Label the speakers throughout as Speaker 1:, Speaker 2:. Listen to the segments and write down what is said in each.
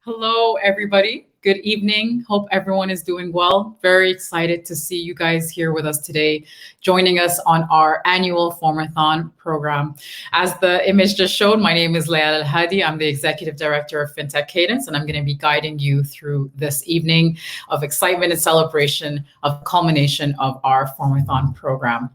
Speaker 1: Hello, everybody. Good evening. Hope everyone is doing well. Very excited to see you guys here with us today, joining us on our annual Formathon program. As the image just showed, my name is Leal El-Hadi. I'm the Executive Director of FinTech Cadence, and I'm going to be guiding you through this evening of excitement and celebration of culmination of our Formathon program.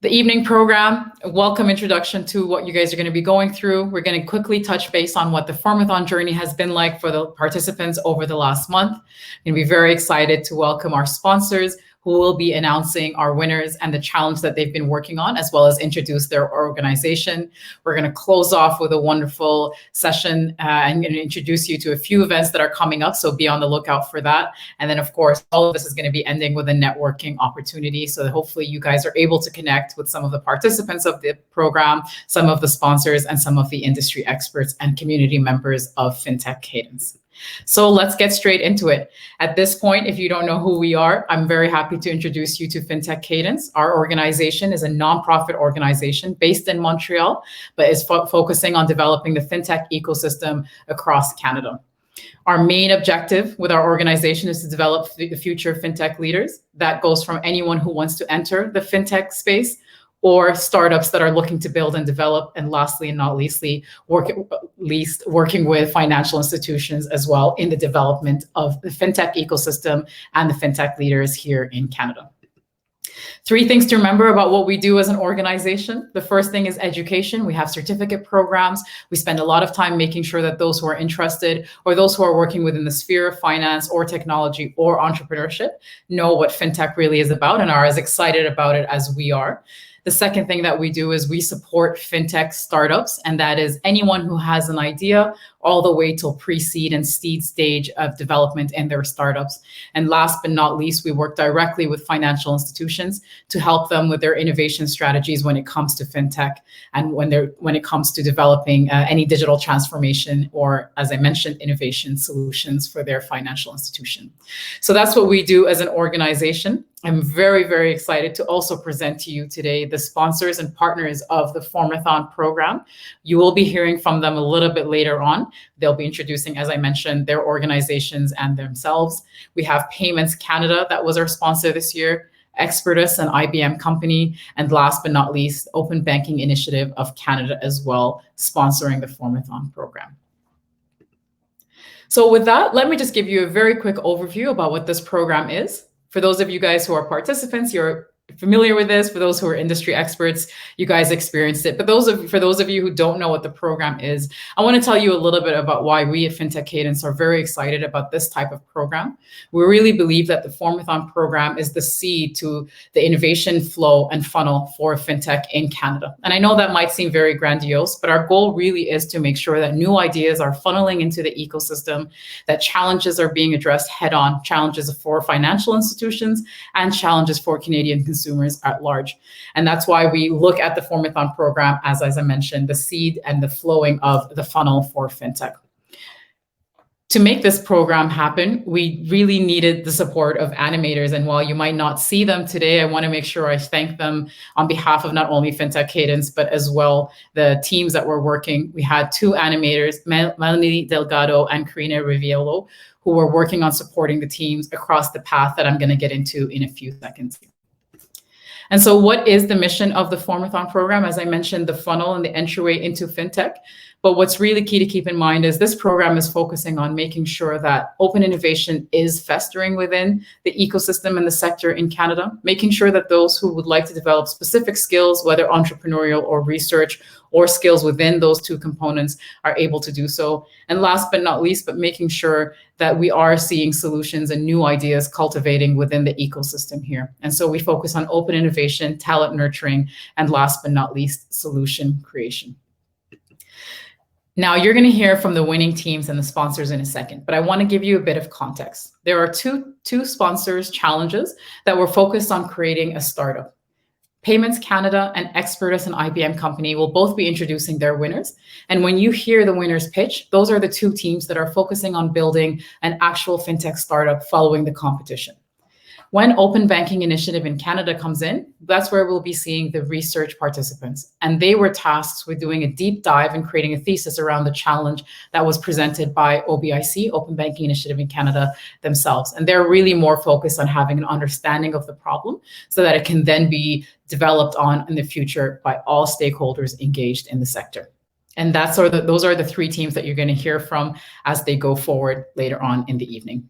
Speaker 1: The evening program, a welcome introduction to what you guys are going to be going through. We're going to quickly touch base on what the Formathon journey has been like for the participants over the last month. I'm going to be very excited to welcome our sponsors who will be announcing our winners and the challenge that they've been working on, as well as introduce their organization. We're going to close off with a wonderful session. I'm going to introduce you to a few events that are coming up, so be on the lookout for that. And then, of course, all of this is going to be ending with a networking opportunity, so that hopefully you guys are able to connect with some of the participants of the program, some of the sponsors, and some of the industry experts and community members of FinTech Cadence. So let's get straight into it. At this point, if you don't know who we are, I'm very happy to introduce you to FinTech Cadence. Our organization is a nonprofit organization based in Montreal, but is focusing on developing the FinTech ecosystem across Canada. Our main objective with our organization is to develop the future FinTech leaders. That goes from anyone who wants to enter the FinTech space, or startups that are looking to build and develop, and lastly and not leastly, working with financial institutions as well in the development of the FinTech ecosystem and the FinTech leaders here in Canada. 3 things to remember about what we do as an organization. The first thing is education. We have certificate programs. We spend a lot of time making sure that those who are interested or those who are working within the sphere of finance or technology or entrepreneurship know what FinTech really is about and are as excited about it as we are. The second thing that we do is we support FinTech startups, and that is anyone who has an idea all the way till pre-seed and seed stage of development in their startups. And last but not least, we work directly with financial institutions to help them with their innovation strategies when it comes to FinTech and when it comes to developing any digital transformation or, as I mentioned, innovation solutions for their financial institution. So that's what we do as an organization. I'm very, very excited to also present to you today the sponsors and partners of the Formathon program. You will be hearing from them a little bit later on. They'll be introducing, as I mentioned, their organizations and themselves. We have Payments Canada, that was our sponsor this year, Expertus, an IBM company, and last but not least, Open Banking Initiative of Canada as well, sponsoring the Formathon program. So with that, let me just give you a very quick overview about what this program is. For those of you guys who are participants, you're familiar with this. For those who are industry experts, you guys experienced it. But for those of you who don't know what the program is, I want to tell you a little bit about why we at FinTech Cadence are very excited about this type of program. We really believe that the Formathon program is the seed to the innovation flow and funnel for FinTech in Canada. And I know that might seem very grandiose, but our goal really is to make sure that new ideas are funneling into the ecosystem, that challenges are being addressed head on, challenges for financial institutions and challenges for Canadian consumers at large. And that's why we look at the Formathon program as I mentioned, the seed and the flowing of the funnel for FinTech. To make this program happen, we really needed the support of animators. And while you might not see them today, I want to make sure I thank them on behalf of not only FinTech Cadence, but as well the teams that were working. We had 2 animators, Melanie Delgado and Karina Riviolo, who were working on supporting the teams across the path that I'm going to get into in a few seconds. And so what is the mission of the Formathon program? As I mentioned, the funnel and the entryway into FinTech. But what's really key to keep in mind is this program is focusing on making sure that open innovation is festering within the ecosystem and the sector in Canada, making sure that those who would like to develop specific skills, whether entrepreneurial or research, or skills within those 2 components are able to do so. And last but not least, but making sure that we are seeing solutions and new ideas cultivating within the ecosystem here. And so we focus on open innovation, talent nurturing, and last but not least, solution creation. Now, you're going to hear from the winning teams and the sponsors in a second, but I want to give you a bit of context. There are two sponsors challenges that were focused on creating a startup. Payments Canada and Expertus, an IBM company, will both be introducing their winners. And when you hear the winners pitch, those are the 2 teams that are focusing on building an actual FinTech startup following the competition. When Open Banking Initiative in Canada comes in, that's where we'll be seeing the research participants. And they were tasked with doing a deep dive and creating a thesis around the challenge that was presented by OBIC, Open Banking Initiative in Canada themselves. And they're really more focused on having an understanding of the problem so that it can then be developed on in the future by all stakeholders engaged in the sector. And those are the three teams that you're going to hear from as they go forward later on in the evening.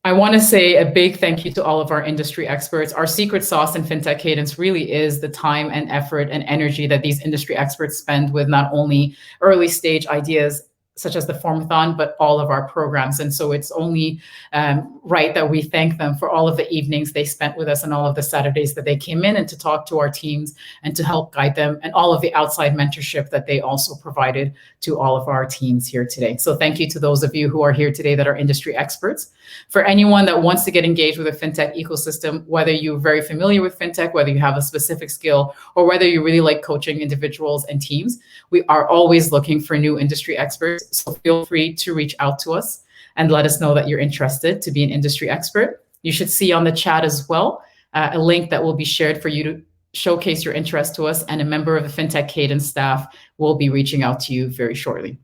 Speaker 1: I want to say a big thank you to all of our industry experts. Our secret sauce in FinTech Cadence really is the time and effort and energy that these industry experts spend with not only early stage ideas such as the Formathon, but all of our programs. And so it's only right that we thank them for all of the evenings they spent with us and all of the Saturdays that they came in and to talk to our teams and to help guide them, and all of the outside mentorship that they also provided to all of our teams here today. So thank you to those of you who are here today that are industry experts. For anyone that wants to get engaged with a FinTech ecosystem, whether you're very familiar with FinTech, whether you have a specific skill, or whether you really like coaching individuals and teams, we are always looking for new industry experts. So feel free to reach out to us and let us know that you're interested to be an industry expert. You should see on the chat as well a link that will be shared for you to showcase your interest to us, and a member of the FinTech Cadence staff will be reaching out to you very shortly.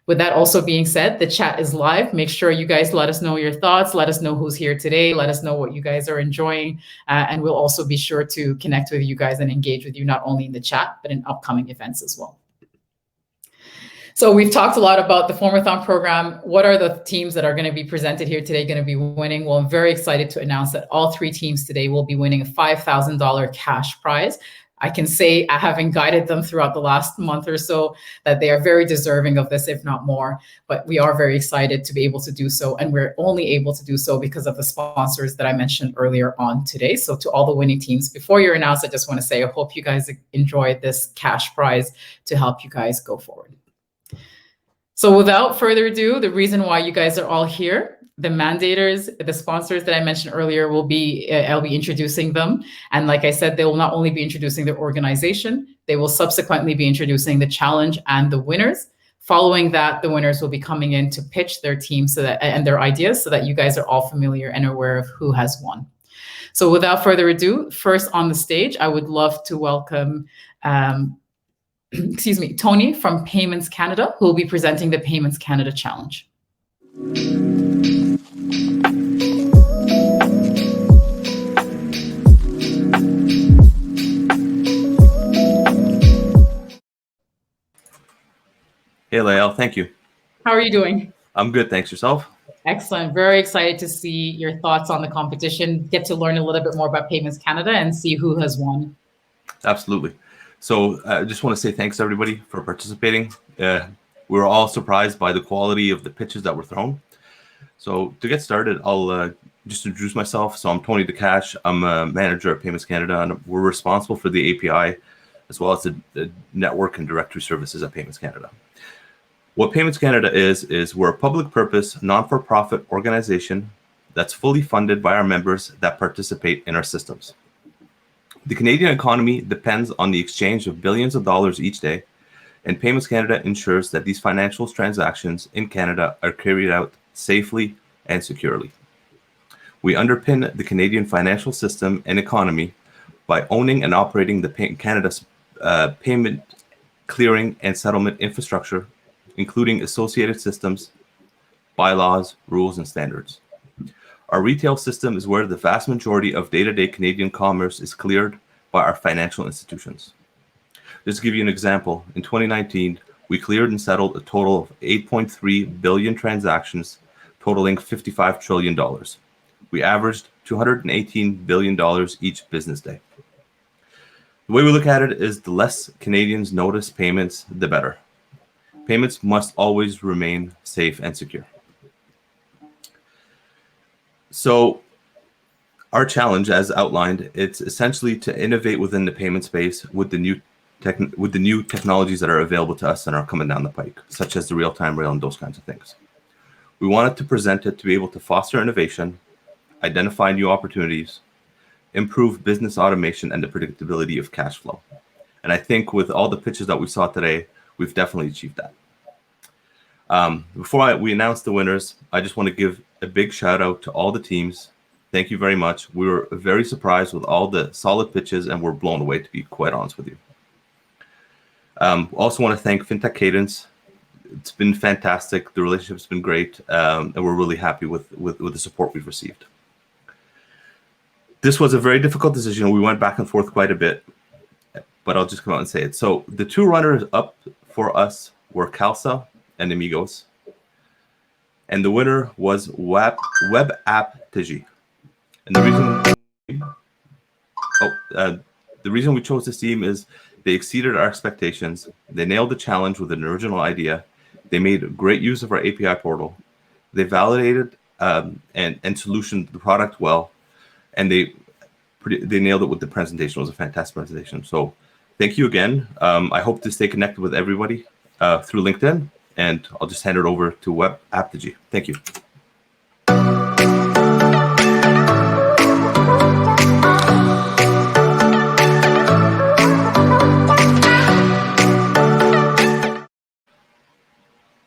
Speaker 1: With that also being said, the chat is live. Make sure you guys let us know your thoughts. Let us know who's here today. Let us know what you guys are enjoying. And we'll also be sure to connect with you guys and engage with you, not only in the chat, but in upcoming events as well. So we've talked a lot about the Formathon program. What are the teams that are going to be presented here today going to be winning? Well, I'm very excited to announce that all three teams today will be winning a $5,000 cash prize. I can say, having guided them throughout the last month or so, that they are very deserving of this, if not more. But we are very excited to be able to do so. And we're only able to do so because of the sponsors that I mentioned earlier on today. So to all the winning teams, before you're announced, I just want to say, I hope you guys enjoyed this cash prize to help you guys go forward. So without further ado, the reason why you guys are all here, the mandators, the sponsors that I mentioned earlier will be, I'll be introducing them. And like I said, they will not only be introducing their organization, they will subsequently be introducing the challenge and the winners. Following that, the winners will be coming in to pitch their team and their ideas so that you guys are all familiar and aware of who has won. So without further ado, first on the stage, I would love to welcome Tony from Payments Canada, who will be presenting the Payments Canada Challenge.
Speaker 2: Hey, Lael, thank you.
Speaker 1: How are you doing?
Speaker 2: I'm good, thanks. Yourself?
Speaker 1: Excellent. Very excited to see your thoughts on the competition, get to learn a little bit more about Payments Canada and see who has won.
Speaker 2: Absolutely. So I just want to say thanks, everybody, for participating. We were all surprised by the quality of the pitches that were thrown. So to get started, I'll just introduce myself. So I'm Tony DeCash. I'm a manager at Payments Canada, and we're responsible for the API as well as the network and directory services at Payments Canada. What Payments Canada is we're a public purpose, non-for-profit organization that's fully funded by our members that participate in our systems. The Canadian economy depends on the exchange of billions of dollars each day, and Payments Canada ensures that these financial transactions in Canada are carried out safely and securely. We underpin the Canadian financial system and economy by owning and operating Canada's payment, clearing, and settlement infrastructure, including associated systems, bylaws, rules, and standards. Our retail system is where the vast majority of day-to-day Canadian commerce is cleared by our financial institutions. Just to give you an example, in 2019, we cleared and settled a total of 8.3 billion transactions, totaling $55 trillion. We averaged $218 billion each business day. The way we look at it is the less Canadians notice payments, the better. Payments must always remain safe and secure. So our challenge, as outlined, it's essentially to innovate within the payment space with the new technologies that are available to us and are coming down the pike, such as the real-time rail and those kinds of things. We wanted to present it to be able to foster innovation, identify new opportunities, improve business automation, and the predictability of cash flow. And I think with all the pitches that we saw today, we've definitely achieved that. Before we announce the winners, I just want to give a big shout out to all the teams Thank you very much. We were very surprised with all the solid pitches, and we're blown away, to be quite honest with you. Also want to thank FinTech Cadence. It's been fantastic. The relationship's been great, and we're really happy with the support we've received. This was a very difficult decision. We went back and forth quite a bit, but I'll just come out and say it. So the two runners up for us were Calsa and Amigos, and the winner was Web App Tiji. And the reason we chose this team is they exceeded our expectations. They nailed the challenge with an original idea. They made great use of our API portal. They validated and solutioned the product well, and they nailed it with the presentation. It was a fantastic presentation. So thank you again. I hope to stay connected with everybody through LinkedIn, and I'll just hand it over to Web Aptiji. Thank you.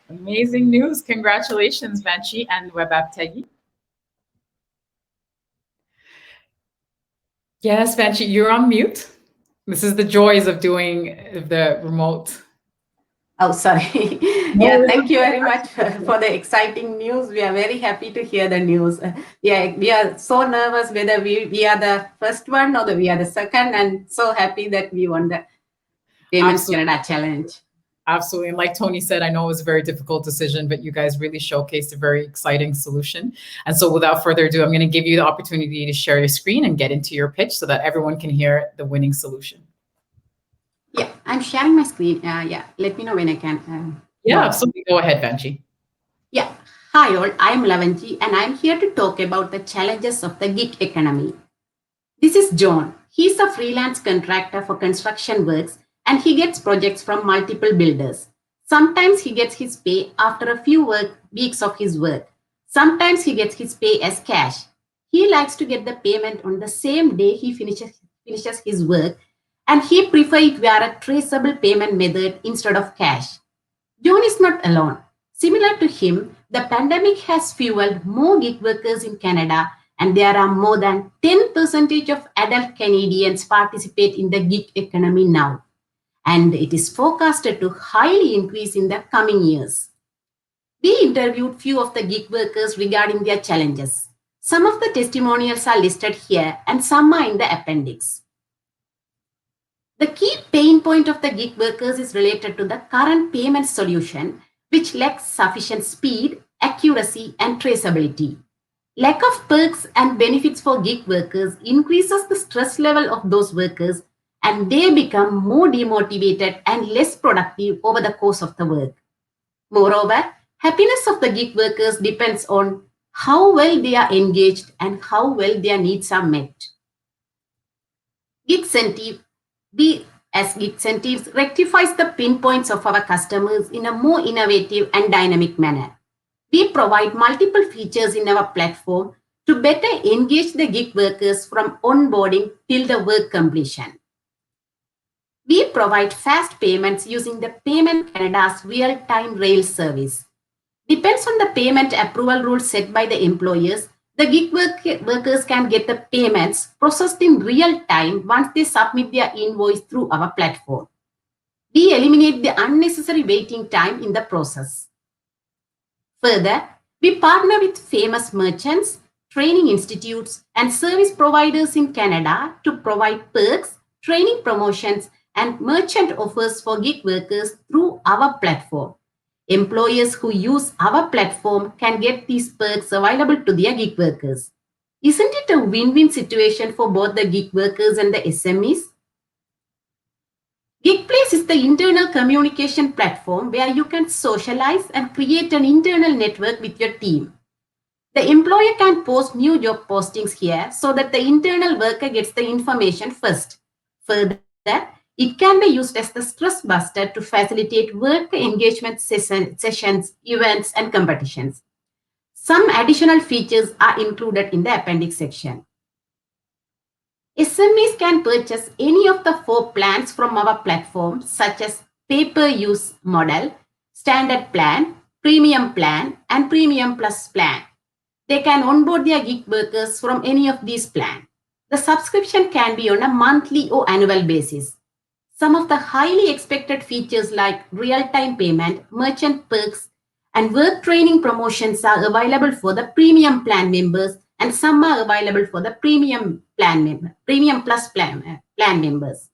Speaker 1: Amazing news. Congratulations, Vanchi and Web Aptegi. Yes, Vanchi, you're on mute. This is the joys of doing the remote.
Speaker 3: Oh, sorry. Yeah, thank you very much for the exciting news. We are very happy to hear the news. Yeah, we are so nervous whether we are the first one or we are the second, and so happy that we won the Payments Canada Challenge.
Speaker 1: Absolutely. And like Tony said, I know it was a very difficult decision, but you guys really showcased a very exciting solution. And so without further ado, I'm going to give you the opportunity to share your screen and get into your pitch so that everyone can hear the winning solution.
Speaker 3: Yeah, I'm sharing my screen. Yeah, let me know when I can.
Speaker 1: Yeah, absolutely. Go ahead, Vanchi.
Speaker 3: Yeah. Hi all, I'm Lavanji and I'm here to talk about the challenges of the gig economy. This is John. He's a freelance contractor for construction works and he gets projects from multiple builders. Sometimes he gets his pay after a few weeks of his work. Sometimes he gets his pay as cash. He likes to get the payment on the same day he finishes his work, and he prefers it via a traceable payment method instead of cash. John is not alone. Similar to him, the pandemic has fueled more gig workers in Canada, and there are more than 10% of adult Canadians participate in the gig economy now. And it is forecasted to highly increase in the coming years. We interviewed few of the gig workers regarding their challenges. Some of the testimonials are listed here and some are in the appendix. The key pain point of the gig workers is related to the current payment solution, which lacks sufficient speed, accuracy, and traceability. Lack of perks and benefits for gig workers increases the stress level of those workers, and they become more demotivated and less productive over the course of the work. Moreover, happiness of the gig workers depends on how well they are engaged and how well their needs are met. We as gig incentives rectifies the pinpoints of our customers in a more innovative and dynamic manner. We provide multiple features in our platform to better engage the gig workers from onboarding till the work completion. We provide fast payments using the Payment Canada's real-time Rails service. Depends on the payment approval rules set by the employers, the gig workers can get the payments processed in real time once they submit their invoice through our platform. We eliminate the unnecessary waiting time in the process. Further, we partner with famous merchants, training institutes, and service providers in Canada to provide perks, training promotions, and merchant offers for gig workers through our platform. Employers who use our platform can get these perks available to their gig workers. Isn't it a win-win situation for both the gig workers and the SMEs? GigPlace is the internal communication platform where you can socialize and create an internal network with your team. The employer can post new job postings here so that the internal worker gets the information first. Further, it can be used as the stress buster to facilitate worker engagement sessions, events, and competitions. Some additional features are included in the appendix section. SMEs can purchase any of the 4 plans from our platform, such as pay-per-use model, standard plan, premium plan, and premium plus plan. They can onboard their gig workers from any of these plans. The subscription can be on a monthly or annual basis. Some of the highly expected features like real-time payment, merchant perks, and work training promotions are available for the premium plan members, and some are available for the premium plus plan members.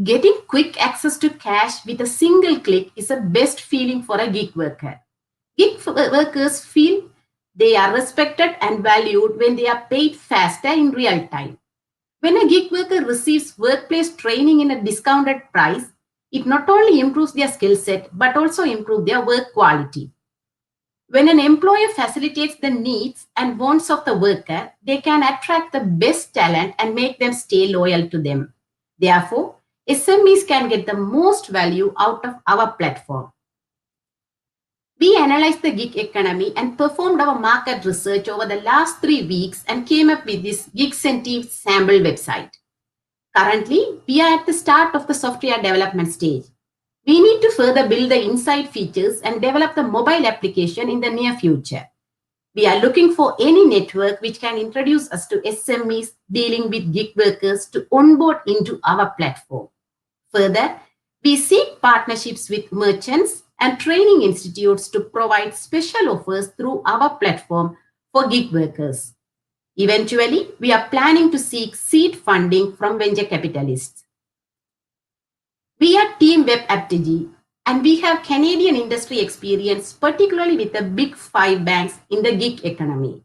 Speaker 3: Getting quick access to cash with a single click is the best feeling for a gig worker. Gig workers feel they are respected and valued when they are paid faster in real time. When a gig worker receives workplace training in a discounted price, it not only improves their skill set, but also improves their work quality. When an employer facilitates the needs and wants of the worker, they can attract the best talent and make them stay loyal to them. Therefore, SMEs can get the most value out of our platform. We analyzed the gig economy and performed our market research over the last 3 weeks and came up with this Gigcentive sample website. Currently, we are at the start of the software development stage. We need to further build the inside features and develop the mobile application in the near future. We are looking for any network which can introduce us to SMEs dealing with gig workers to onboard into our platform. Further, we seek partnerships with merchants and training institutes to provide special offers through our platform for gig workers. Eventually, we are planning to seek seed funding from venture capitalists. We are Team Web Aptegi, and we have Canadian industry experience, particularly with the big 5 banks in the gig economy.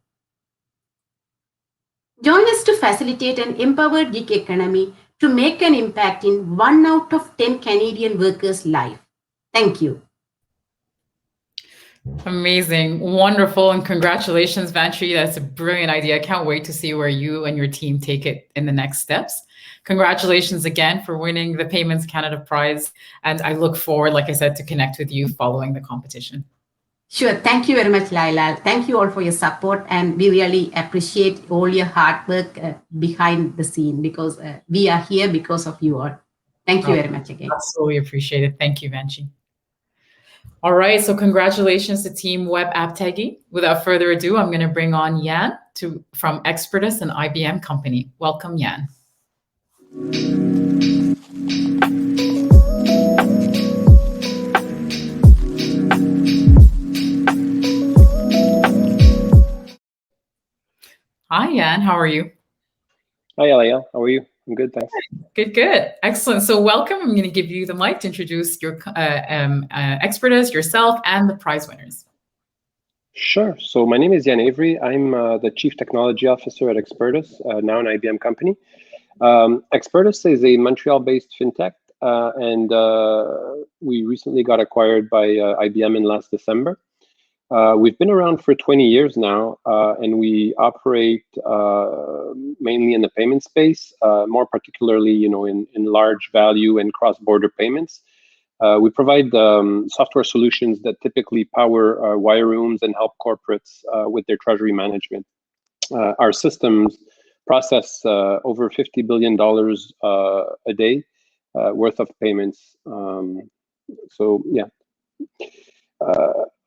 Speaker 3: Join us to facilitate an empowered gig economy to make an impact in 1 out of 10 Canadian workers' life. Thank you.
Speaker 1: Amazing. Wonderful. And congratulations, Vantri. That's a brilliant idea. I can't wait to see where you and your team take it in the next steps. Congratulations again for winning the Payments Canada prize. And I look forward, like I said, to connect with you following the competition.
Speaker 3: Sure. Thank you very much, Laila. Thank you all for your support. And we really appreciate all your hard work behind the scene, because we are here because of you all. Thank you very much again.
Speaker 1: Absolutely appreciate it. Thank you, Vantri. All right, so congratulations to Team Web Aptegi. Without further ado, I'm going to bring on Jan from Expertus, an IBM company. Welcome, Jan. Hi, Jan. How are you?
Speaker 4: Hi, Alaya. How are you? I'm good, thanks.
Speaker 1: Good, good. Excellent. So welcome. I'm going to give you the mic to introduce your Expertus, yourself, and the prize winners.
Speaker 4: Sure. So my name is Jan Avery. I'm the Chief Technology Officer at Expertus, now an IBM company. Expertus is a Montreal-based fintech, and we recently got acquired by IBM in last December. We've been around for 20 years now, and we operate mainly in the payment space, more particularly, in large value and cross-border payments. We provide software solutions that typically power wire rooms and help corporates with their treasury management. Our systems process over $50 billion a day worth of payments. So yeah.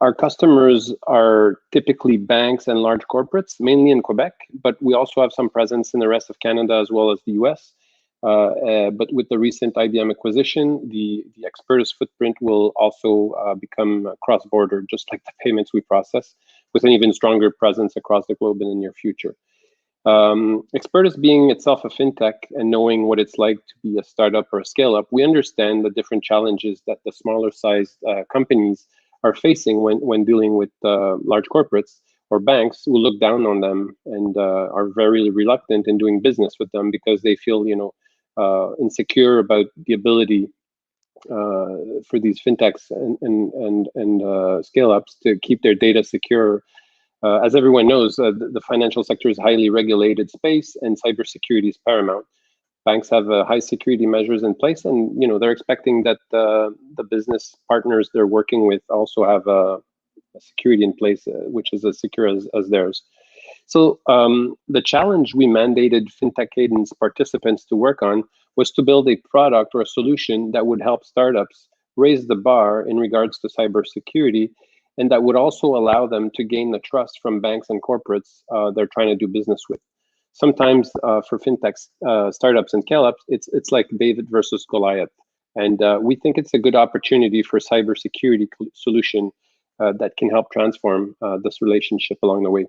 Speaker 4: Our customers are typically banks and large corporates, mainly in Quebec, but we also have some presence in the rest of Canada as well as the US. But with the recent IBM acquisition, the Expertus footprint will also become cross-border, just like the payments we process, with an even stronger presence across the globe in the near future. Expertus being itself a fintech and knowing what it's like to be a startup or a scale-up, we understand the different challenges that the smaller sized companies are facing when dealing with large corporates or banks who look down on them and are very reluctant in doing business with them because they feel, insecure about the ability for these fintechs and scale-ups to keep their data secure. As everyone knows, the financial sector is a highly regulated space, and cybersecurity is paramount. Banks have high security measures in place, and they're expecting that the business partners they're working with also have a security in place, which is as secure as theirs. So the challenge we mandated FinTech Cadence participants to work on was to build a product or a solution that would help startups raise the bar in regards to cybersecurity and that would also allow them to gain the trust from banks and corporates they're trying to do business with. Sometimes for fintech startups and scale-ups, it's like David versus Goliath. And we think it's a good opportunity for cybersecurity solution that can help transform this relationship along the way.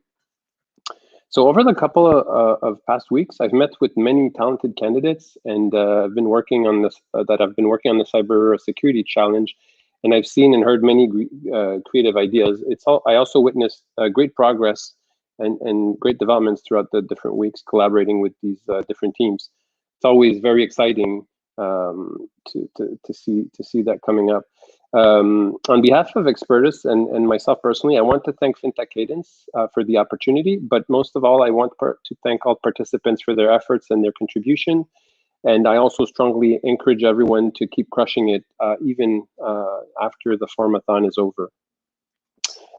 Speaker 4: So over the couple of past weeks, I've met with many talented candidates, and I've been working on this. I've been working on the cybersecurity challenge, and I've seen and heard many creative ideas. I also witnessed great progress and great developments throughout the different weeks, collaborating with these different teams. It's always very exciting to see that coming up. On behalf of Expertus and myself personally, I want to thank FinTech Cadence for the opportunity, but most of all, I want to thank all participants for their efforts and their contribution. And I also strongly encourage everyone to keep crushing it even after the Formathon is over.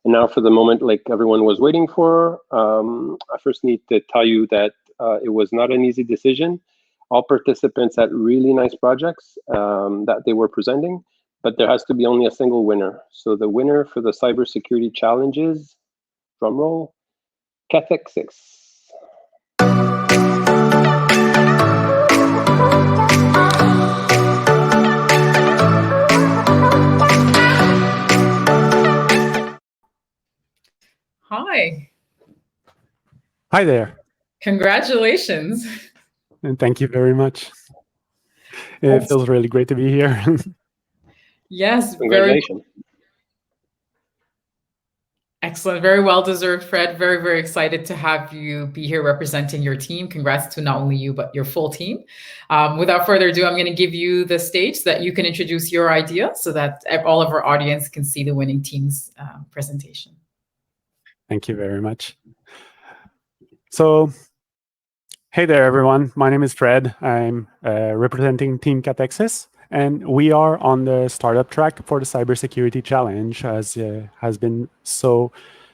Speaker 4: And now for the moment, like everyone was waiting for, I first need to tell you that it was not an easy decision. All participants had really nice projects that they were presenting, but there has to be only a single winner. So the winner for the cybersecurity challenge is, drumroll, Cathexis.
Speaker 1: Hi.
Speaker 5: Hi there.
Speaker 1: Congratulations.
Speaker 5: And thank you very much. It feels really great to be here.
Speaker 1: Yes,
Speaker 4: Congratulations.
Speaker 1: Excellent. Very well deserved, Fred. Very, very excited to have you be here representing your team. Congrats to not only you, but your full team. Without further ado, I'm going to give you the stage so that you can introduce your idea so that all of our audience can see the winning team's presentation.
Speaker 5: Thank you very much. So, hey there, everyone. My name is Fred. I'm representing Team Cathexis, and we are on the startup track for the cybersecurity challenge, as has been so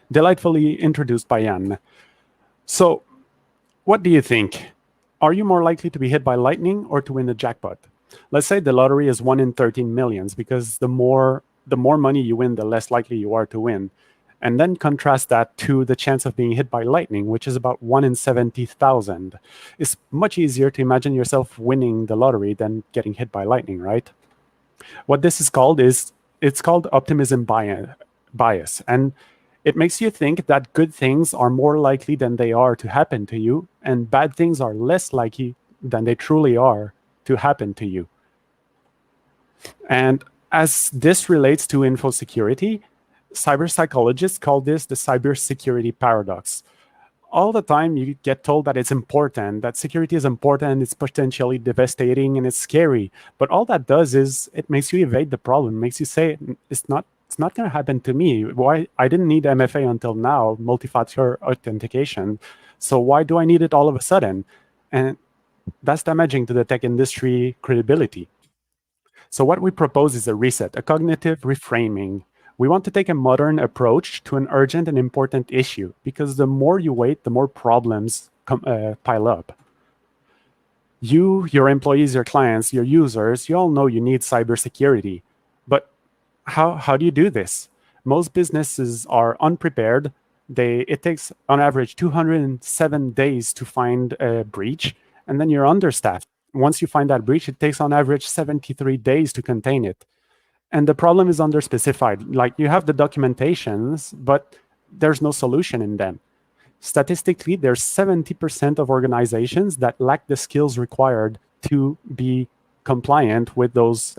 Speaker 5: delightfully introduced by Jan. So, what do you think? Are you more likely to be hit by lightning or to win the jackpot? Let's say the lottery is 1 in 13 millions, because the more money you win, the less likely you are to win. And then contrast that to the chance of being hit by lightning, which is about 1 in 70,000. It's much easier to imagine yourself winning the lottery than getting hit by lightning, right? What this is called it's called optimism bias. And it makes you think that good things are more likely than they are to happen to you, and bad things are less likely than they truly are to happen to you. And as this relates to info security, cyber psychologists call this the cybersecurity paradox. All the time you get told that it's important, that security is important, it's potentially devastating, and it's scary. But all that does is it makes you evade the problem, makes you say it's not going to happen to me. Why? I didn't need MFA until now, multi-factor authentication. So why do I need it all of a sudden? And that's damaging to the tech industry credibility. So what we propose is a reset, a cognitive reframing. We want to take a modern approach to an urgent and important issue, because the more you wait, the more problems pile up. You, your employees, your clients, your users, you all know you need cybersecurity. But how do you do this? Most businesses are unprepared. It takes, on average, 207 days to find a breach, and then you're understaffed. Once you find that breach, it takes, on average, 73 days to contain it. And the problem is underspecified. Like, you have the documentations, but there's no solution in them. Statistically, there's 70% of organizations that lack the skills required to be compliant with those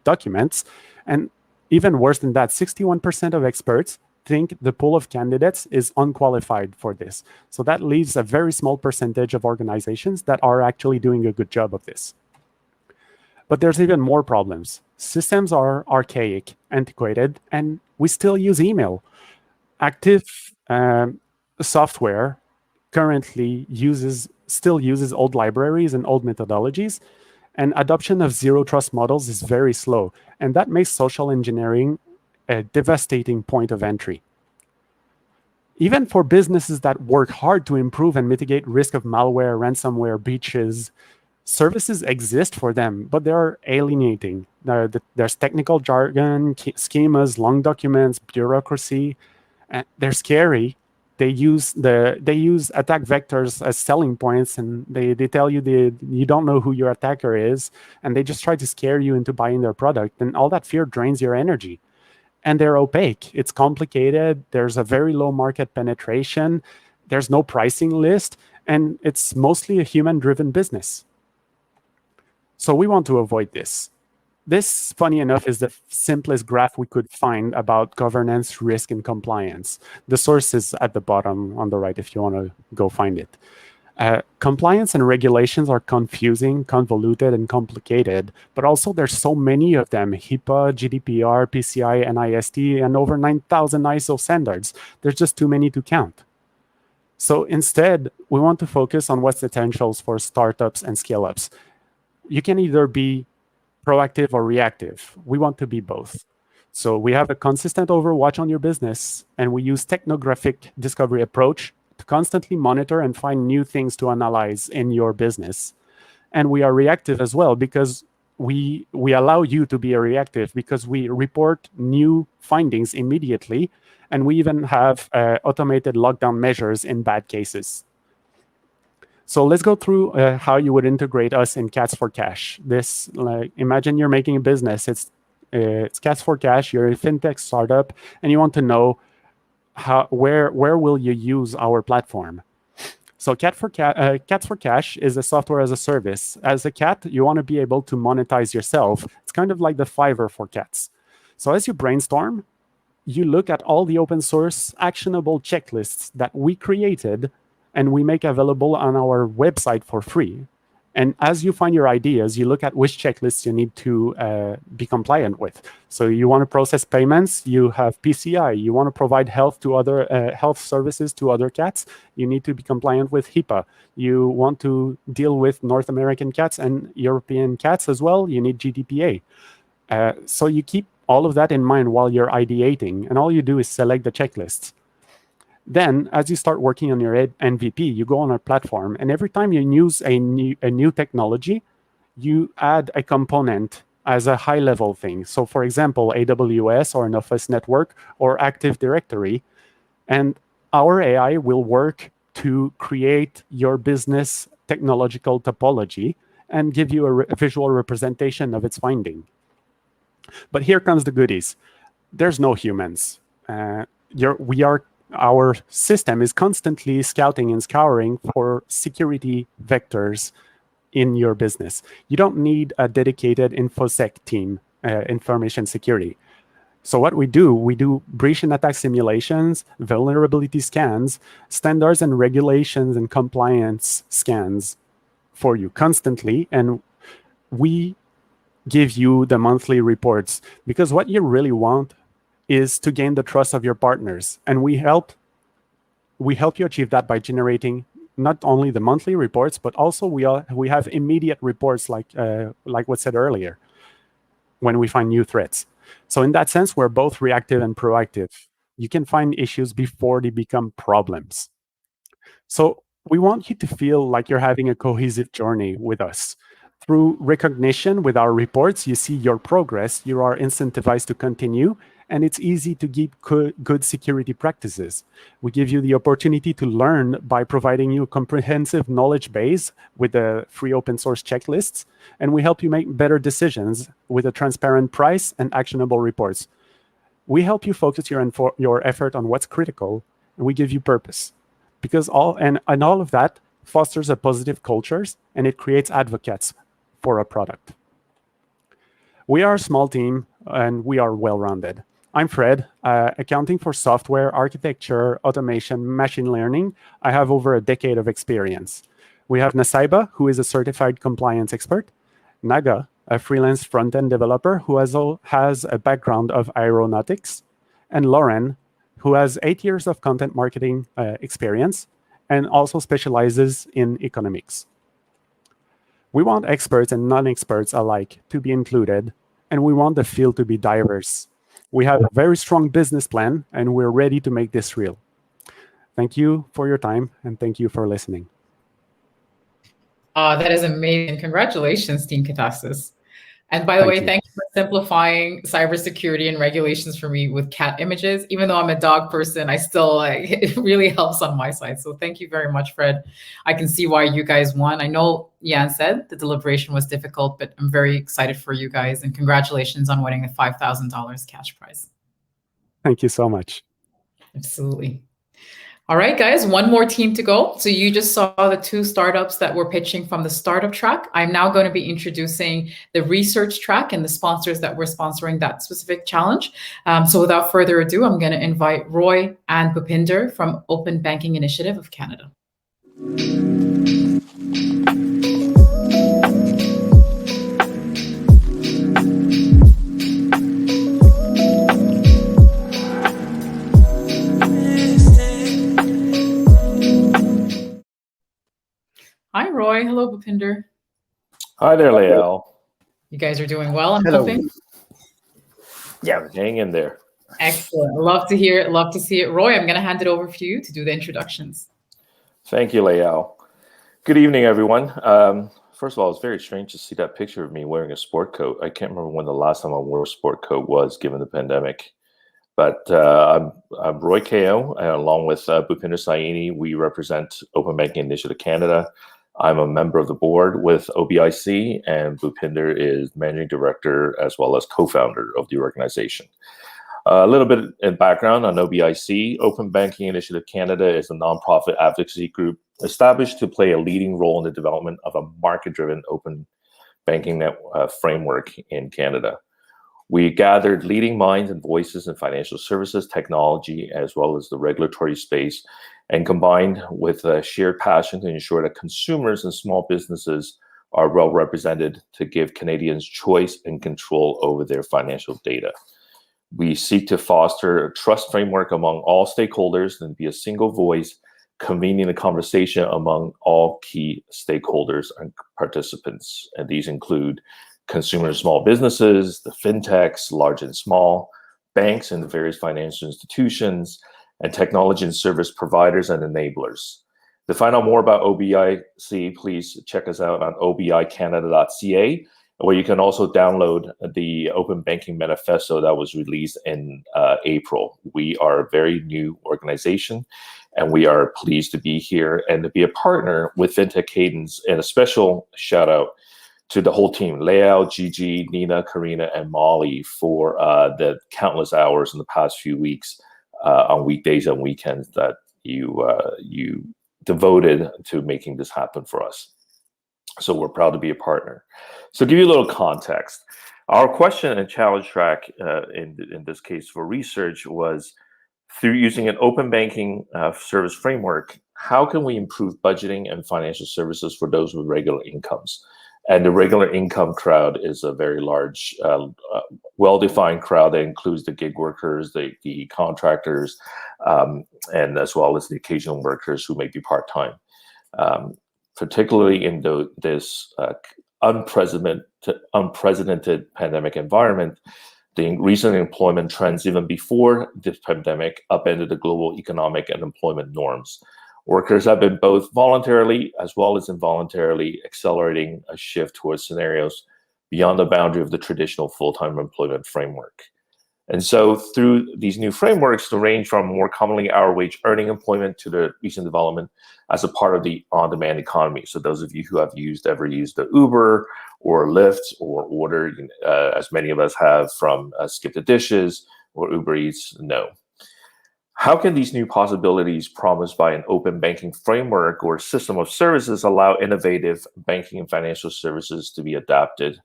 Speaker 5: documents. And even worse than that, 61% of experts think the pool of candidates is unqualified for this. So that leaves a very small percentage of organizations that are actually doing a good job of this. But there's even more problems. Systems are archaic, antiquated, and we still use email. Active software currently still uses old libraries and old methodologies, and adoption of zero trust models is very slow. And that makes social engineering a devastating point of entry. Even for businesses that work hard to improve and mitigate risk of malware, ransomware, breaches, Services exist for them, but they are alienating. There's technical jargon, schemas, long documents, bureaucracy. They're scary. They use attack vectors as selling points, and they tell you you don't know who your attacker is, and they just try to scare you into buying their product. And all that fear drains your energy. And they're opaque. It's complicated. There's a very low market penetration. There's no pricing list, and it's mostly a human-driven business. So we want to avoid this. This, funny enough, is the simplest graph we could find about governance, risk, and compliance. The source is at the bottom on the right if you want to go find it. Compliance and regulations are confusing, convoluted, and complicated, but also there's so many of them: HIPAA, GDPR, PCI, NIST, and over 9,000 ISO standards. There's just too many to count. So instead, we want to focus on what's essentials for startups and scale-ups. You can either be proactive or reactive. We want to be both. So we have a consistent overwatch on your business, and we use technographic discovery approach to constantly monitor and find new things to analyze in your business. And we are reactive as well, because we allow you to be reactive, because we report new findings immediately, and we even have automated lockdown measures in bad cases. So let's go through how you would integrate us in Cats for Cash. This, imagine you're making a business. It's Cats for Cash. You're a fintech startup, and you want to know where will you use our platform. So Cats for Cash is a software as a service. As a cat, you want to be able to monetize yourself. It's kind of like the Fiverr for cats. So as you brainstorm, you look at all the open source actionable checklists that we created and we make available on our website for free. And as you find your ideas, you look at which checklists you need to be compliant with. So you want to process payments, you have PCI. You want to provide health services to other cats, you need to be compliant with HIPAA. You want to deal with North American cats and European cats as well, you need GDPR. So you keep all of that in mind while you're ideating, and all you do is select the checklists. Then, as you start working on your MVP, you go on our platform, and every time you use a new technology, you add a component as a high-level thing. So, for example, AWS or an Office network or Active Directory, and our AI will work to create your business technological topology and give you a visual representation of its finding. But here comes the goodies. There's no humans. Our system is constantly scouting and scouring for security vectors in your business. You don't need a dedicated InfoSec team, information security. So what we do breach and attack simulations, vulnerability scans, standards and regulations and compliance scans for you constantly. And we give you the monthly reports, because what you really want is to gain the trust of your partners. And we help you achieve that by generating not only the monthly reports, but also we have immediate reports like was said earlier when we find new threats. So in that sense, we're both reactive and proactive. You can find issues before they become problems. So we want you to feel like you're having a cohesive journey with us. Through recognition with our reports, you see your progress, you are incentivized to continue, and it's easy to keep good security practices. We give you the opportunity to learn by providing you a comprehensive knowledge base with the free open source checklists, and we help you make better decisions with a transparent price and actionable reports. We help you focus your effort on what's critical, and we give you purpose. Because all of that fosters a positive cultures, and it creates advocates for a product. We are a small team, and we are well-rounded. I'm Fred, accounting for software, architecture, automation, machine learning. I have over a decade of experience. We have Nasaiba, who is a certified compliance expert, Naga, a freelance front-end developer who has a background of aeronautics, and Lauren, who has 8 years of content marketing experience and also specializes in economics. We want experts and non-experts alike to be included, and we want the field to be diverse. We have a very strong business plan, and we're ready to make this real. Thank you for your time, and thank you for listening.
Speaker 1: That is amazing. Congratulations, Team Katasis. And by the
Speaker 5: Thank
Speaker 1: way,
Speaker 5: you.
Speaker 1: thank you for simplifying cybersecurity and regulations for me with cat images. Even though I'm a dog person, I still it really helps on my side. So thank you very much, Fred. I can see why you guys won. I know Jan said the deliberation was difficult, but I'm very excited for you guys, and congratulations on winning the $5,000 cash prize.
Speaker 5: Thank you so much.
Speaker 1: Absolutely. All right, guys, one more team to go. So you just saw the two startups that were pitching from the startup track. I'm now going to be introducing the research track and the sponsors that were sponsoring that specific challenge. So without further ado, I'm going to invite Roy and Bhupinder from Open Banking Initiative of Canada. Hi, Roy. Hello, Bhupinder.
Speaker 6: Hi there, Lael.
Speaker 1: You guys are doing well, I'm
Speaker 6: Hello.
Speaker 1: hoping.
Speaker 6: Yeah, hang in there.
Speaker 1: Excellent. Love to hear it. Love to see it. Roy, I'm going to hand it over for you to do the introductions.
Speaker 6: Thank you, Lael. Good evening, everyone. First of all, it's very strange to see that picture of me wearing a sport coat. I can't remember when the last time I wore a sport coat was, given the pandemic. But I'm Roy Kao, and along with Bhupinder Saini, we represent Open Banking Initiative Canada. I'm a member of the board with OBIC, and Bhupinder is managing director as well as co-founder of the organization. A little bit in background on OBIC. Open Banking Initiative Canada is a nonprofit advocacy group established to play a leading role in the development of a market-driven open banking framework in Canada. We gathered leading minds and voices in financial services, technology, as well as the regulatory space, and combined with a shared passion to ensure that consumers and small businesses are well represented to give Canadians choice and control over their financial data. We seek to foster a trust framework among all stakeholders and be a single voice, convening the conversation among all key stakeholders and participants. And these include consumers, small businesses, the fintechs, large and small, banks and the various financial institutions, and technology and service providers and enablers. To find out more about OBIC, please check us out on obicanada.ca, where you can also download the Open Banking Manifesto that was released in April. We are a very new organization, and we are pleased to be here and to be a partner with FinTech Cadence. And a special shout out to the whole team, Lael, Gigi, Nina, Karina, and Molly for the countless hours in the past few weeks on weekdays and weekends that you devoted to making this happen for us. So we're proud to be a partner. So to give you a little context, our question and challenge track in this case for research was, through using an open banking service framework, how can we improve budgeting and financial services for those with regular incomes? And the regular income crowd is a very large, well-defined crowd that includes the gig workers, the contractors, and as well as the occasional workers who may be part-time. Particularly in this unprecedented pandemic environment, the recent employment trends, even before this pandemic, upended the global economic and employment norms. Workers have been both voluntarily as well as involuntarily accelerating a shift towards scenarios beyond the boundary of the traditional full-time employment framework. And so through these new frameworks, to range from more commonly hour wage earning employment to the recent development as a part of the on-demand economy. So those of you who have ever used the Uber or Lyft or ordered, as many of us have, from Skip the Dishes or Uber Eats, know. How can these new possibilities promised by an open banking framework or system of services allow innovative banking and financial services to be adapted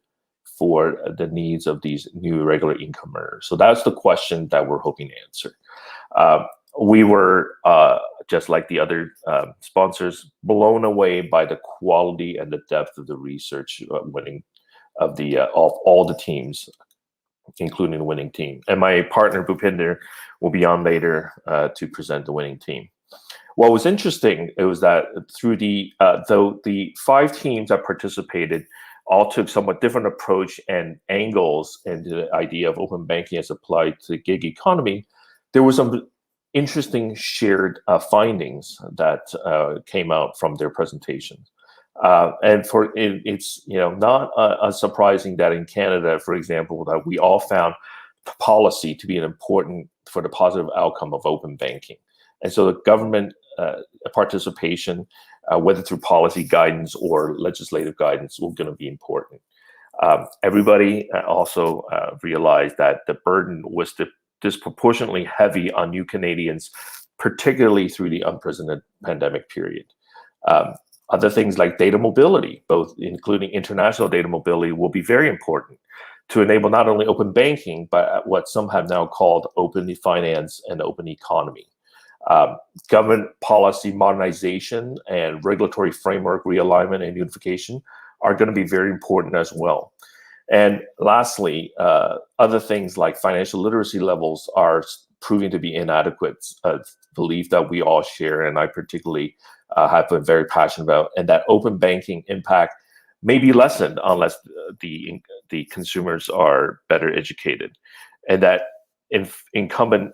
Speaker 6: for the needs of these new regular income earners? So that's the question that we're hoping to answer. We were, just like the other sponsors, blown away by the quality and the depth of the research winning of all the teams, including the winning team. And my partner, Bhupinder, will be on later to present the winning team. What was interesting, it was that through though the 5 teams that participated all took somewhat different approach and angles into the idea of open banking as applied to the gig economy, there were some interesting shared findings that came out from their presentations. And it's not unsurprising that in Canada, for example, that we all found policy to be an important for the positive outcome of open banking. And so the government participation, whether through policy guidance or legislative guidance, will going to be important. Everybody also realized that the burden was disproportionately heavy on new Canadians, particularly through the unprecedented pandemic period. Other things like data mobility, both including international data mobility, will be very important to enable not only open banking, but what some have now called open finance and open economy. Government policy modernization and regulatory framework realignment and unification are going to be very important as well. And lastly, other things like financial literacy levels are proving to be inadequate, a belief that we all share, and I particularly have been very passionate about, and that open banking impact may be lessened unless the consumers are better educated, and that incumbent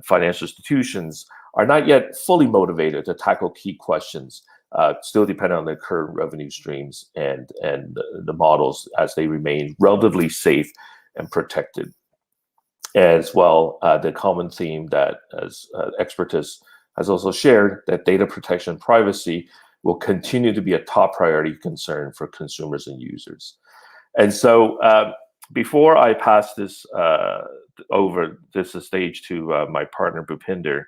Speaker 6: financial institutions are not yet fully motivated to tackle key questions, still dependent on their current revenue streams and the models as they remain relatively safe and protected. As well, the common theme that as expertise has also shared, that data protection and privacy will continue to be a top priority concern for consumers and users. And so before I pass this over this stage to my partner Bhupinder,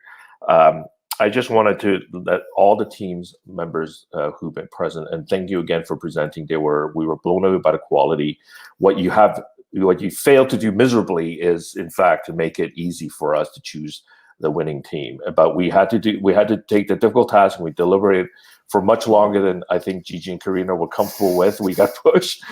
Speaker 6: I just wanted to let all the team's members who've been present, and thank you again for presenting. We were blown away by the quality. What you failed to do miserably is, in fact, to make it easy for us to choose the winning team. But we had to take the difficult task, and we deliberated for much longer than I think Gigi and Karina were comfortable with. We got pushed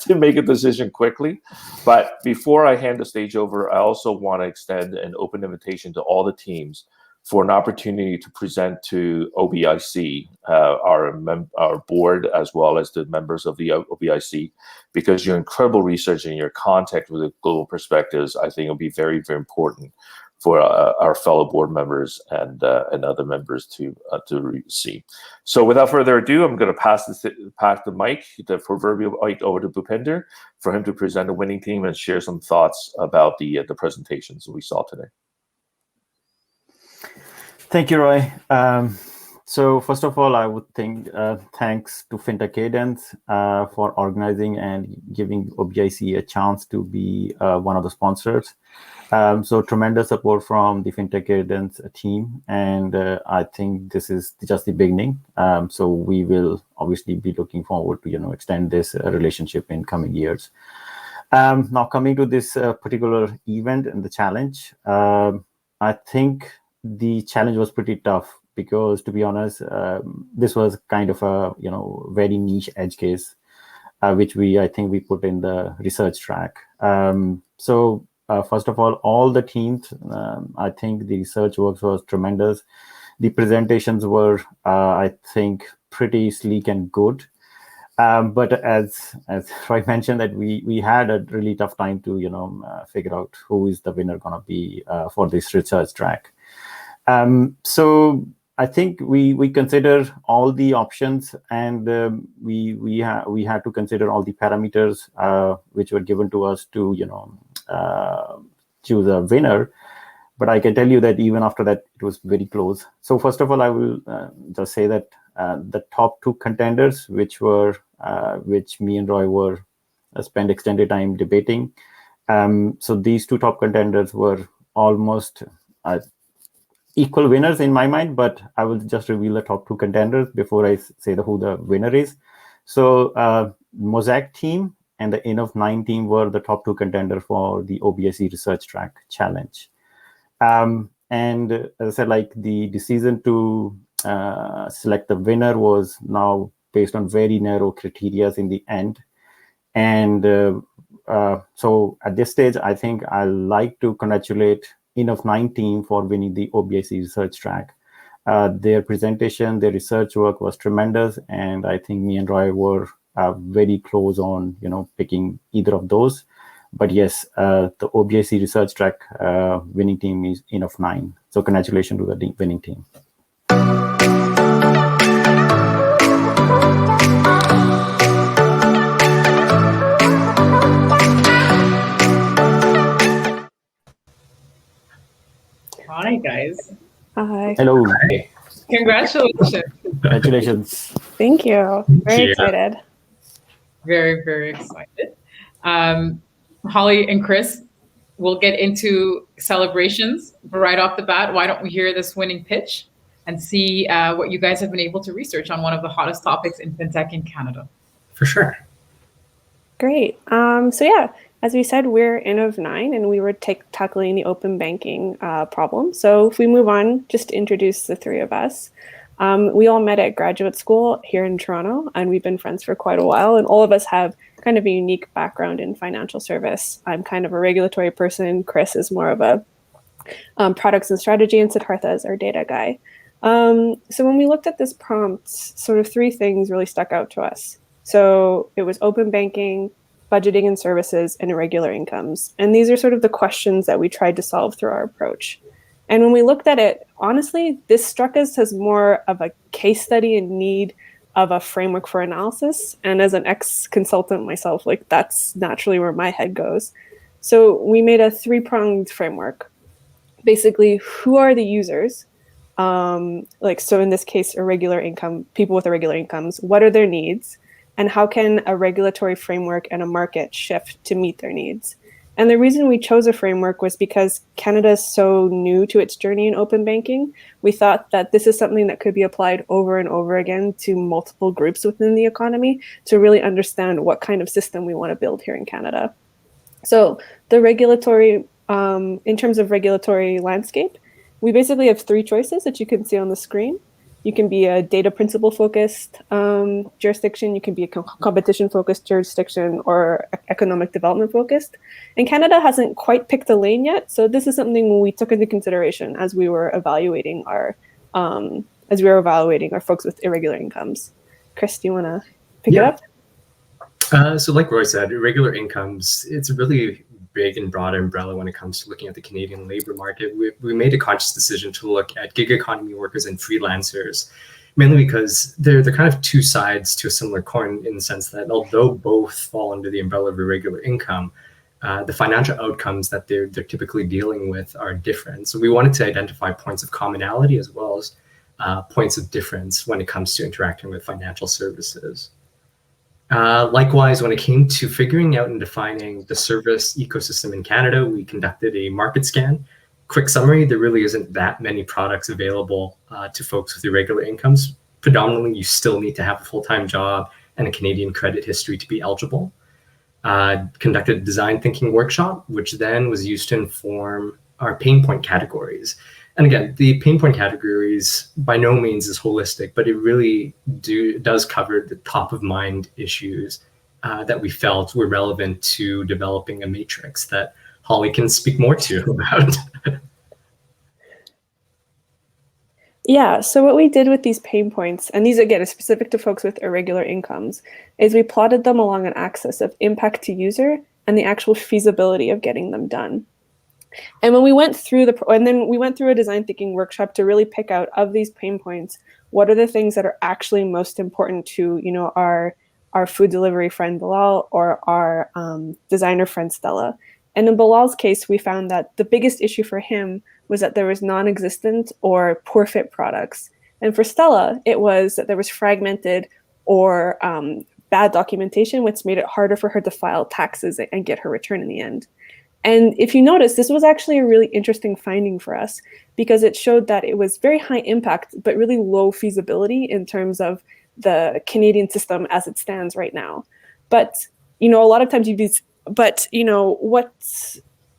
Speaker 6: to make a decision quickly. But before I hand the stage over, I also want to extend an open invitation to all the teams for an opportunity to present to OBIC, our board, as well as the members of the OBIC, because your incredible research and your contact with the global perspectives, I think will be very, very important for our fellow board members and other members to see. So without further ado, I'm going to pass the mic, the proverbial mic, over to Bhupinder for him to present the winning team and share some thoughts about the presentations we saw today.
Speaker 7: Thank you, Roy. So first of all, I would think thanks to FinTech Cadence for organizing and giving OBIC a chance to be one of the sponsors. So tremendous support from the FinTech Cadence team, and I think this is just the beginning. So we will obviously be looking forward to extend this relationship in coming years. Now coming to this particular event and the challenge, I think the challenge was pretty tough because, to be honest, this was kind of a very niche edge case, which I think we put in the research track. So first of all the teams, I think the research work was tremendous. The presentations were, I think, pretty sleek and good. But as Roy mentioned, that we had a really tough time to figure out who is the winner going to be for this research track. So I think we consider all the options, and we had to consider all the parameters which were given to us to choose a winner. But I can tell you that even after that, it was very close. So first of all, I will just say that the top two contenders, which me and Roy were spent extended time debating. So these two top contenders were almost equal winners in my mind, but I will just reveal the top two contenders before I say who the winner is. So Mosaic team and the N of 9 team were the top two contenders for the OBIC Research Track Challenge. And as I said, like, the decision to select the winner was now based on very narrow criteria in the end. And so at this stage, I think I like to congratulate N of 9 team for winning the OBIC Research Track. Their presentation, their research work was tremendous, and I think me and Roy were very close on picking either of those. But yes, the OBIC Research Track winning team is N of 9. So congratulations to the winning team.
Speaker 1: Hi, guys.
Speaker 8: Hi.
Speaker 7: Hello.
Speaker 1: Congratulations.
Speaker 7: Congratulations.
Speaker 8: Thank you. Very excited.
Speaker 1: Very, very excited. Holly and Chris, we'll get into celebrations, but right off the bat, why don't we hear this winning pitch and see what you guys have been able to research on one of the hottest topics in fintech in Canada?
Speaker 9: For sure.
Speaker 8: Great. So yeah, as we said, we're N of 9, and we were tackling the open banking problem. So if we move on, just to introduce the three of us. We all met at graduate school here in Toronto, and we've been friends for quite a while. And all of us have kind of a unique background in financial service. I'm kind of a regulatory person. Chris is more of a products and strategy, and Siddhartha is our data guy. So when we looked at this prompt, sort of three things really stuck out to us. So it was open banking, budgeting and services, and irregular incomes. And these are sort of the questions that we tried to solve through our approach. And when we looked at it, honestly, this struck us as more of a case study in need of a framework for analysis. And as an ex-consultant myself, like that's naturally where my head goes. So we made a three-pronged framework. Basically, who are the users? So in this case, irregular income, people with irregular incomes, what are their needs? And how can a regulatory framework and a market shift to meet their needs? And the reason we chose a framework was because Canada is so new to its journey in open banking. We thought that this is something that could be applied over and over again to multiple groups within the economy to really understand what kind of system we want to build here in Canada. So the regulatory, in terms of regulatory landscape, we basically have three choices that you can see on the screen. You can be a data principle focused jurisdiction, you can be a competition focused jurisdiction, or economic development focused. And Canada hasn't quite picked a lane yet, so this is something we took into consideration as we were evaluating our folks with irregular incomes. Chris, do you want to pick it up?
Speaker 9: So like Roy said, irregular incomes, it's a really big and broad umbrella when it comes to looking at the Canadian labor market. We made a conscious decision to look at gig economy workers and freelancers, mainly because they're kind of two sides to a similar coin, in the sense that although both fall under the umbrella of irregular income, the financial outcomes that they're typically dealing with are different. So we wanted to identify points of commonality as well as points of difference when it comes to interacting with financial services. Likewise, when it came to figuring out and defining the service ecosystem in Canada, we conducted a market scan. Quick summary, there really isn't that many products available to folks with irregular incomes. Predominantly, you still need to have a full-time job and a Canadian credit history to be eligible. Conducted a design thinking workshop, which then was used to inform our pain point categories. And again, the pain point categories by no means is holistic, but it really does cover the top of mind issues that we felt were relevant to developing a matrix that Holly can speak more to about.
Speaker 8: Yeah, so what we did with these pain points, and these again are specific to folks with irregular incomes, is we plotted them along an axis of impact to user and the actual feasibility of getting them done. And when we went through a design thinking workshop to really pick out of these pain points, what are the things that are actually most important to, our food delivery friend Bilal or our designer friend Stella. And in Bilal's case, we found that the biggest issue for him was that there was non-existent or poor fit products. And for Stella, it was that there was fragmented or bad documentation, which made it harder for her to file taxes and get her return in the end. And if you notice, this was actually a really interesting finding for us because it showed that it was very high impact, but really low feasibility in terms of the Canadian system as it stands right now. But, a lot of times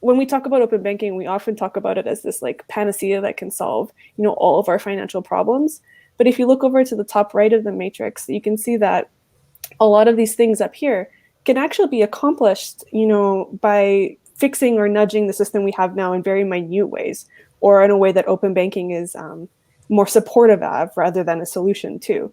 Speaker 8: when we talk about open banking, we often talk about it as this like panacea that can solve, all of our financial problems. But if you look over to the top right of the matrix, you can see that a lot of these things up here can actually be accomplished, by fixing or nudging the system we have now in very minute ways, or in a way that open banking is more supportive of rather than a solution to.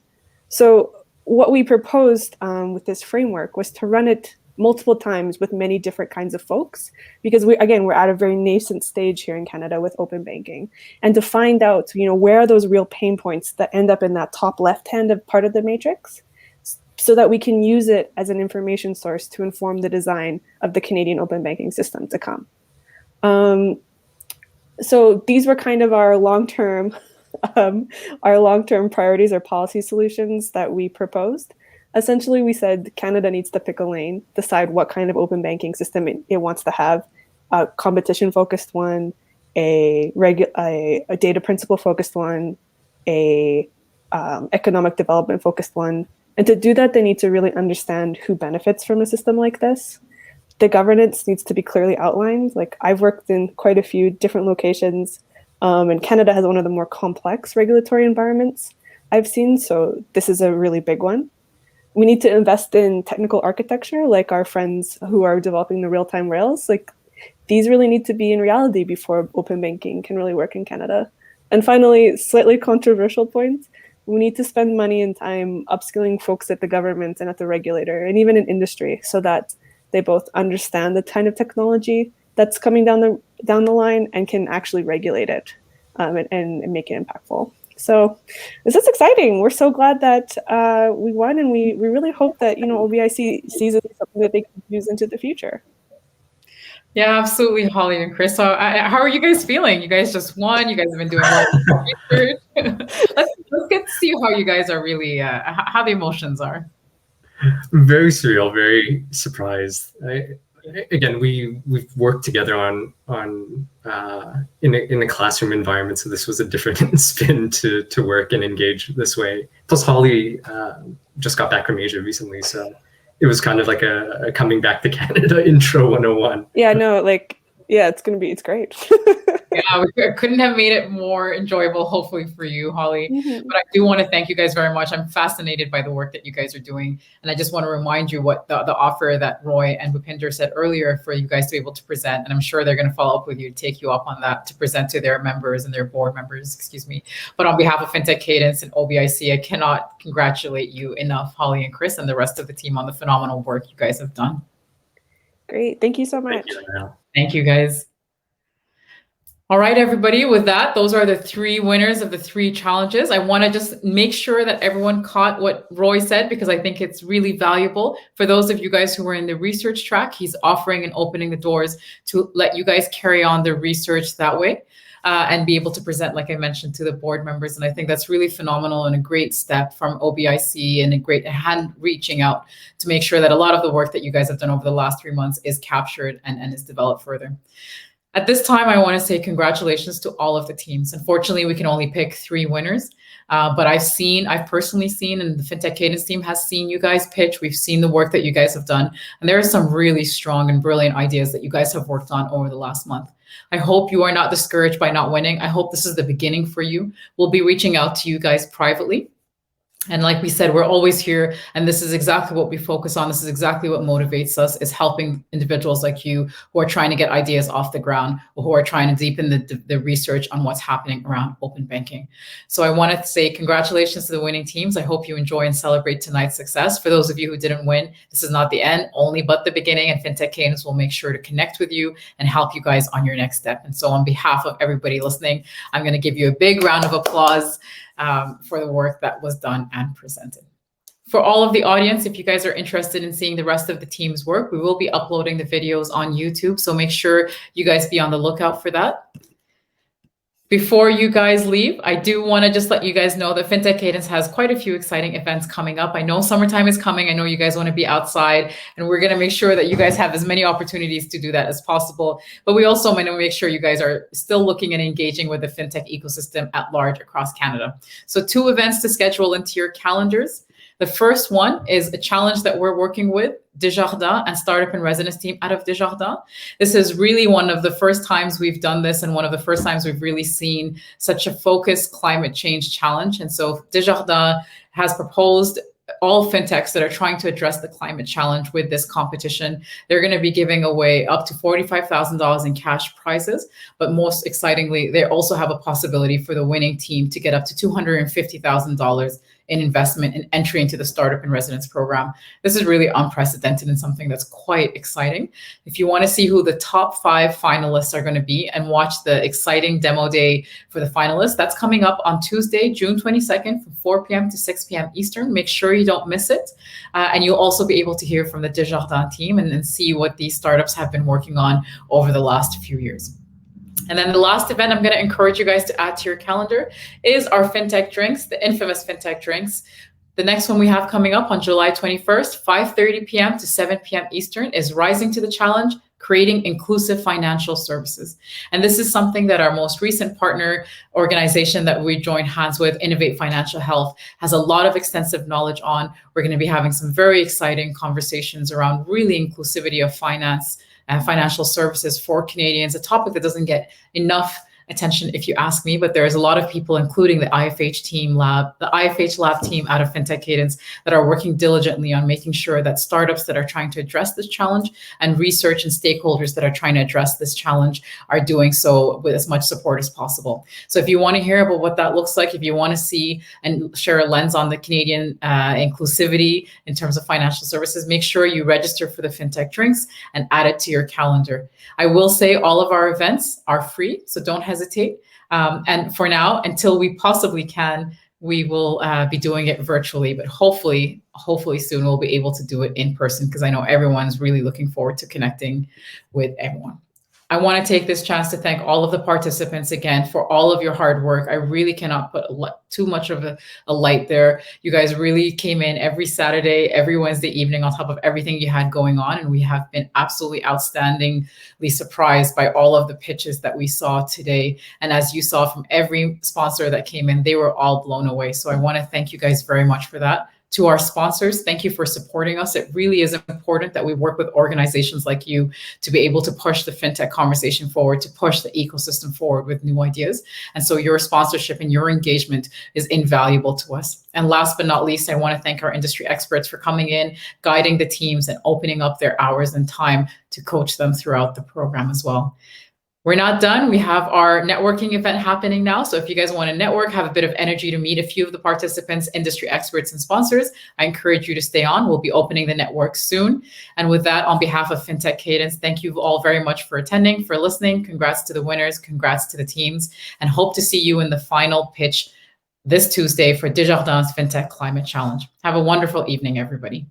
Speaker 8: So what we proposed with this framework was to run it multiple times with many different kinds of folks, because we're at a very nascent stage here in Canada with open banking, and to find out, where are those real pain points that end up in that top left-hand part of the matrix, so that we can use it as an information source to inform the design of the Canadian open banking system to come. So these were kind of our long-term priorities or policy solutions that we proposed. Essentially, we said Canada needs to pick a lane, decide what kind of open banking system it wants to have, a competition-focused one, a data principle-focused one, a economic development-focused one. And to do that, they need to really understand who benefits from a system like this. The governance needs to be clearly outlined. Like, I've worked in quite a few different locations, and Canada has one of the more complex regulatory environments I've seen, so this is a really big one. We need to invest in technical architecture, like our friends who are developing the real-time rails. Like, these really need to be in reality before open banking can really work in Canada. And finally, slightly controversial point, we need to spend money and time upskilling folks at the government and at the regulator and even in industry so that they both understand the kind of technology that's coming down the line and can actually regulate it and make it impactful. So this is exciting. We're so glad that we won, and we really hope that OBIC sees it as something that they can use into the future.
Speaker 1: Yeah, absolutely, Holly and Chris. So how are you guys feeling? You guys just won. You guys have been doing a lot of research. Let's get to see how you guys are really, how the emotions are.
Speaker 9: Very surreal, very surprised. Again, we've worked together on in a classroom environment, so this was a different spin to work and engage this way. Plus, Holly just got back from Asia recently, so it was kind of like a coming back to Canada intro 101.
Speaker 8: Yeah, no, it's great.
Speaker 1: Yeah, we couldn't have made it more enjoyable, hopefully, for you, Holly.
Speaker 8: Mm-hmm.
Speaker 1: But I do want to thank you guys very much. I'm fascinated by the work that you guys are doing. And I just want to remind you what the offer that Roy and Bhupinder said earlier for you guys to be able to present. And I'm sure they're going to follow up with you to take you up on that, to present to their members and their board members, excuse me. But on behalf of FinTech Cadence and OBIC, I cannot congratulate you enough, Holly and Chris, and the rest of the team on the phenomenal work you guys have done.
Speaker 8: Great. Thank you so much.
Speaker 1: Thank you, guys. All right, everybody, with that, those are the three winners of the three challenges. I want to just make sure that everyone caught what Roy said, because I think it's really valuable. For those of you guys who are in the research track, he's offering and opening the doors to let you guys carry on the research that way and be able to present, like I mentioned, to the board members. And I think that's really phenomenal and a great step from OBIC and a great hand reaching out to make sure that a lot of the work that you guys have done over the last 3 months is captured and is developed further. At this time, I want to say congratulations to all of the teams. Unfortunately, we can only pick 3 winners, but I've personally seen, and the FinTech Cadence team has seen you guys pitch. We've seen the work that you guys have done, and there are some really strong and brilliant ideas that you guys have worked on over the last month. I hope you are not discouraged by not winning. I hope this is the beginning for you. We'll be reaching out to you guys privately. And like we said, we're always here, and this is exactly what we focus on. This is exactly what motivates us, is helping individuals like you who are trying to get ideas off the ground, or who are trying to deepen the research on what's happening around open banking. So I wanted to say congratulations to the winning teams. I hope you enjoy and celebrate tonight's success. For those of you who didn't win, this is not the end, only but the beginning, and FinTech Cadence will make sure to connect with you and help you guys on your next step. And so on behalf of everybody listening, I'm going to give you a big round of applause for the work that was done and presented. For all of the audience, if you guys are interested in seeing the rest of the team's work, we will be uploading the videos on YouTube, so make sure you guys be on the lookout for that. Before you guys leave, I do want to just let you guys know that FinTech Cadence has quite a few exciting events coming up. I know summertime is coming. I know you guys want to be outside, and we're going to make sure that you guys have as many opportunities to do that as possible. But we also want to make sure you guys are still looking and engaging with the FinTech ecosystem at large across Canada. So 2 events to schedule into your calendars. The first one is a challenge that we're working with Desjardins and Startup in Residence team out of Desjardins. This is really one of the first times we've done this, and one of the first times we've really seen such a focused climate change challenge. And so Desjardins has proposed all fintechs that are trying to address the climate challenge with this competition. They're going to be giving away up to $45,000 in cash prizes, but most excitingly, they also have a possibility for the winning team to get up to $250,000 in investment and entry into the Startup in Residence program. This is really unprecedented and something that's quite exciting. If you want to see who the top 5 finalists are going to be and watch the exciting demo day for the finalists, that's coming up on Tuesday, June 22nd from 4 p.m. to 6 p.m. Eastern. Make sure you don't miss it. And you'll also be able to hear from the Desjardins team and see what these startups have been working on over the last few years. And then the last event I'm going to encourage you guys to add to your calendar is our FinTech drinks, the infamous FinTech drinks. The next one we have coming up on July 21st, 5:30 p.m. to 7 p.m. Eastern, is Rising to the Challenge, Creating Inclusive Financial Services. And this is something that our most recent partner organization that we joined hands with, Innovate Financial Health, has a lot of extensive knowledge on. We're going to be having some very exciting conversations around really inclusivity of finance and financial services for Canadians, a topic that doesn't get enough attention if you ask me, but there's a lot of people, including the IFH lab team out of FinTech Cadence, that are working diligently on making sure that startups that are trying to address this challenge and research and stakeholders that are trying to address this challenge are doing so with as much support as possible. So if you want to hear about what that looks like, if you want to see and share a lens on the Canadian inclusivity in terms of financial services, make sure you register for the FinTech drinks and add it to your calendar. I will say all of our events are free, so don't hesitate. And for now, until we possibly can, we will be doing it virtually, but hopefully soon we'll be able to do it in person, because I know everyone's really looking forward to connecting with everyone. I want to take this chance to thank all of the participants again for all of your hard work. I really cannot put too much of a light there. You guys really came in every Saturday, every Wednesday evening on top of everything you had going on. And we have been absolutely outstandingly surprised by all of the pitches that we saw today. And as you saw from every sponsor that came in, they were all blown away. So I want to thank you guys very much for that. To our sponsors, thank you for supporting us. It really is important that we work with organizations like you to be able to push the FinTech conversation forward, to push the ecosystem forward with new ideas. And so your sponsorship and your engagement is invaluable to us. And last but not least, I want to thank our industry experts for coming in, guiding the teams, and opening up their hours and time to coach them throughout the program as well. We're not done. We have our networking event happening now. So if you guys want to network, have a bit of energy to meet a few of the participants, industry experts, and sponsors, I encourage you to stay on. We'll be opening the network soon. And with that, on behalf of FinTech Cadence, thank you all very much for attending, for listening. Congrats to the winners, congrats to the teams, and hope to see you in the final pitch this Tuesday for Desjardins FinTech Climate Challenge. Have a wonderful evening, everybody.